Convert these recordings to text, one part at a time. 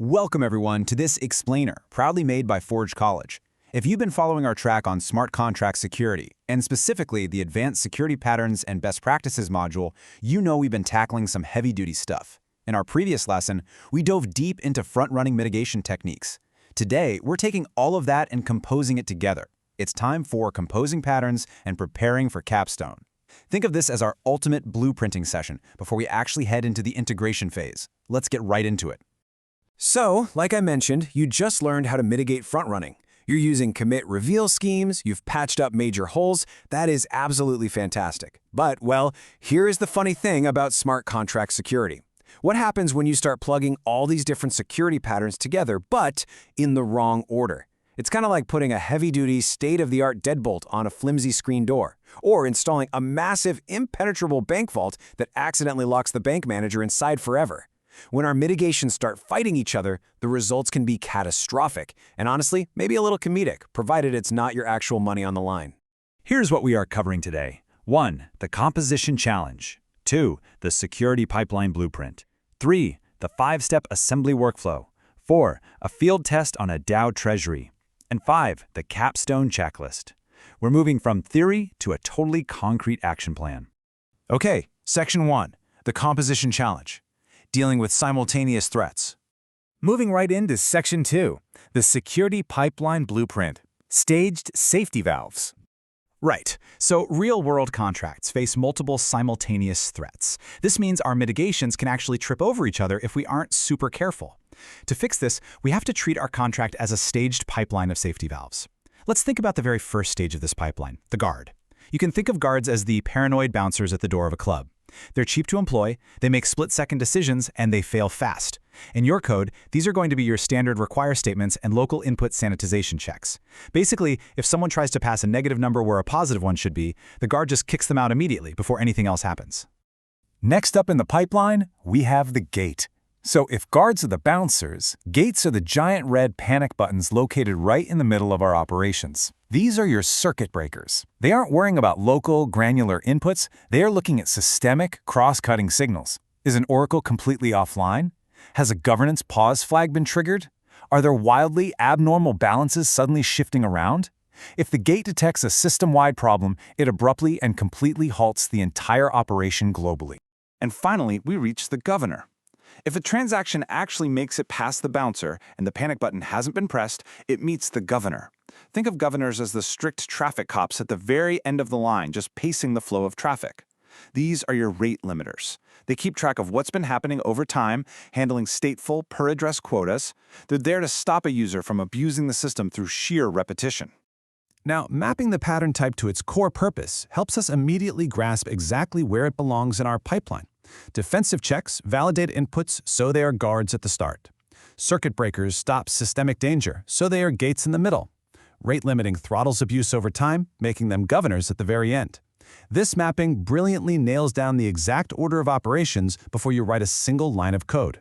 Welcome everyone to this explainer, proudly made by Forge College. If you've been following our track on smart contract security, and specifically the Advanced Security Patterns and Best Practices module, you know we've been tackling some heavy-duty stuff. In our previous lesson, we dove deep into front-running mitigation techniques. Today, we're taking all of that and composing it together. It's time for composing patterns and preparing for Capstone. Think of this as our ultimate blueprinting session before we actually head into the integration phase. Let's get right into it. So, like I mentioned, you just learned how to mitigate front-running. You're using commit-reveal schemes, you've patched up major holes. That is absolutely fantastic. But, well, here is the funny thing about smart contract security. What happens when you start plugging all these different security patterns together, but in the wrong order? It's kind of like putting a heavy-duty, state-of-the-art deadbolt on a flimsy screen door, or installing a massive, impenetrable bank vault that accidentally locks the bank manager inside forever. When our mitigations start fighting each other, the results can be catastrophic, and honestly, maybe a little comedic, provided it's not your actual money on the line. Here's what we are covering today. 1. The composition challenge. 2. The security pipeline blueprint. 3. The 5-step assembly workflow. 4. A field test on a Dow treasury. And 5. The Capstone checklist. We're moving from theory to a totally concrete action plan. Okay, Section 1, the composition challenge. Dealing with simultaneous threats. Moving right into Section 2, the security pipeline blueprint, staged safety valves. Right, so real-world contracts face multiple simultaneous threats. This means our mitigations can actually trip over each other if we aren't super careful. To fix this, we have to treat our contract as a staged pipeline of safety valves. Let's think about the very first stage of this pipeline, the guard. You can think of guards as the paranoid bouncers at the door of a club. They're cheap to employ, they make split-second decisions, and they fail fast. In your code, these are going to be your standard require statements and local input sanitization checks. Basically, if someone tries to pass a negative number where a positive one should be, the guard just kicks them out immediately before anything else happens. Next up in the pipeline, we have the gate. So if guards are the bouncers, gates are the giant red panic buttons located right in the middle of our operations. These are your circuit breakers. They aren't worrying about local, granular inputs. They are looking at systemic, cross-cutting signals. Is an oracle completely offline? Has a governance pause flag been triggered? Are there wildly abnormal balances suddenly shifting around? If the gate detects a system-wide problem, it abruptly and completely halts the entire operation globally. And finally, we reach the governor. If a transaction actually makes it past the bouncer and the panic button hasn't been pressed, it meets the governor. Think of governors as the strict traffic cops at the very end of the line, just pacing the flow of traffic. These are your rate limiters. They keep track of what's been happening over time, handling stateful, per-address quotas. They're there to stop a user from abusing the system through sheer repetition. Now, mapping the pattern type to its core purpose helps us immediately grasp exactly where it belongs in our pipeline. Defensive checks validate inputs so they are guards at the start. Circuit breakers stop systemic danger so they are gates in the middle. Rate limiting throttles abuse over time, making them governors at the very end. This mapping brilliantly nails down the exact order of operations before you write a single line of code.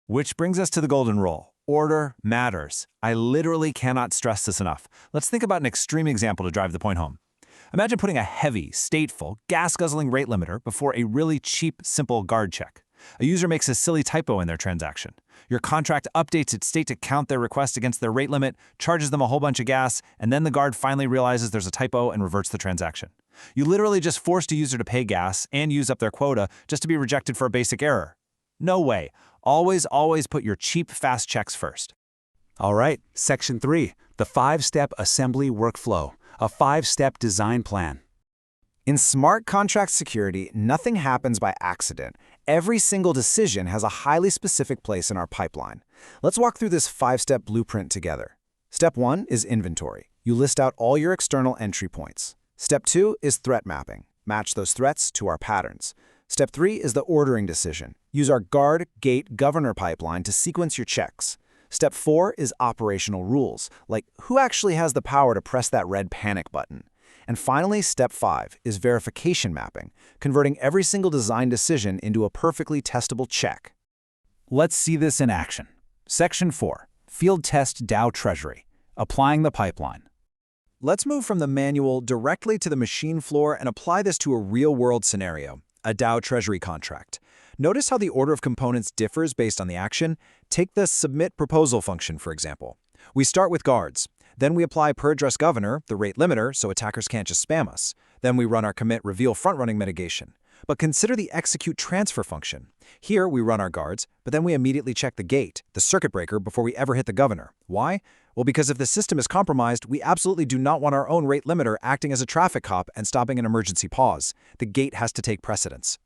Which brings us to the golden rule. Order matters. I literally cannot stress this enough. Let's think about an extreme example to drive the point home. Imagine putting a heavy, stateful, gas-guzzling rate limiter before a really cheap, simple guard check. A user makes a silly typo in their transaction. Your contract updates its state to count their request against their rate limit, charges them a whole bunch of gas, and then the guard finally realizes there's a typo and reverts the transaction. You literally just forced a user to pay gas and use up their quota just to be rejected for a basic error. No way. Always put your cheap, fast checks first. All right, Section 3, the 5-step assembly workflow, a 5-step design plan. In smart contract security, nothing happens by accident. Every single decision has a highly specific place in our pipeline. Let's walk through this 5-step blueprint together. Step 1 is inventory. You list out all your external entry points. Step 2 is threat mapping. Match those threats to our patterns. Step 3 is the ordering decision. Use our guard, gate, governor pipeline to sequence your checks. Step 4 is operational rules, like who actually has the power to press that red panic button. And finally, Step 5 is verification mapping, converting every single design decision into a perfectly testable check. Let's see this in action. Section 4, Field Test Dow Treasury, Applying the Pipeline. Let's move from the manual directly to the machine floor and apply this to a real-world scenario, a Dow Treasury contract. Notice how the order of components differs based on the action? Take the submit proposal function, for example. We start with guards. Then we apply per address governor, the rate limiter, so attackers can't just spam us. Then we run our commit reveal front-running mitigation. But consider the execute transfer function. Here we run our guards, but then we immediately check the gate, the circuit breaker, before we ever hit the governor. Why? Well, because if the system is compromised, we absolutely do not want our own rate limiter acting as a traffic cop and stopping an emergency pause. The gate has to take precedence.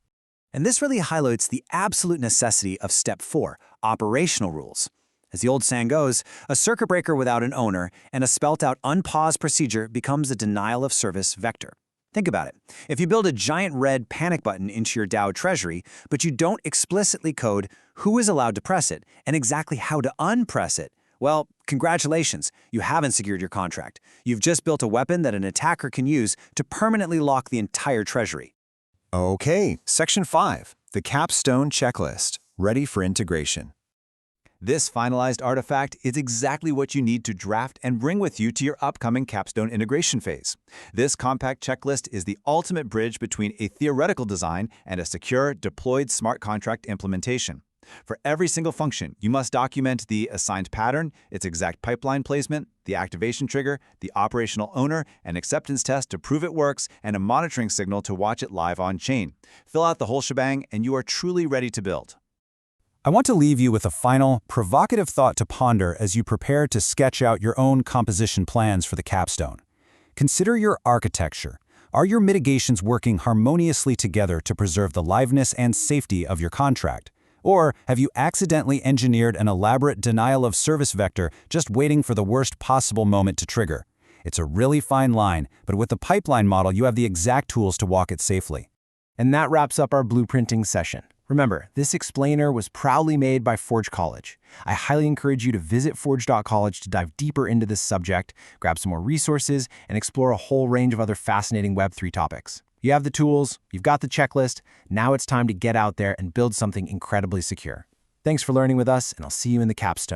And this really highlights the absolute necessity of Step 4, operational rules. As the old saying goes, a circuit breaker without an owner and a spelt-out unpaused procedure becomes a denial of service vector. Think about it. If you build a giant red panic button into your DAO treasury, but you don't explicitly code who is allowed to press it and exactly how to unpress it, well, congratulations, you haven't secured your contract. You've just built a weapon that an attacker can use to permanently lock the entire treasury. Okay, Section 5, the Capstone checklist, ready for integration. This finalized artifact is exactly what you need to draft and bring with you to your upcoming Capstone integration phase. This compact checklist is the ultimate bridge between a theoretical design and a secure, deployed smart contract implementation. For every single function, you must document the assigned pattern, its exact pipeline placement, the activation trigger, the operational owner, an acceptance test to prove it works, and a monitoring signal to watch it live on-chain. Fill out the whole shebang, and you are truly ready to build. I want to leave you with a final, provocative thought to ponder as you prepare to sketch out your own composition plans for the Capstone. Consider your architecture. Are your mitigations working harmoniously together to preserve the liveness and safety of your contract? Or have you accidentally engineered an elaborate denial of service vector just waiting for the worst possible moment to trigger? It's a really fine line, but with the pipeline model, you have the exact tools to walk it safely. And that wraps up our blueprinting session. Remember, this explainer was proudly made by Forge College. I highly encourage you to visit forge.college to dive deeper into this subject, grab some more resources, and explore a whole range of other fascinating Web3 topics. You have the tools, you've got the checklist, now it's time to get out there and build something incredibly secure. Thanks for learning with us, and I'll see you in the Capstone.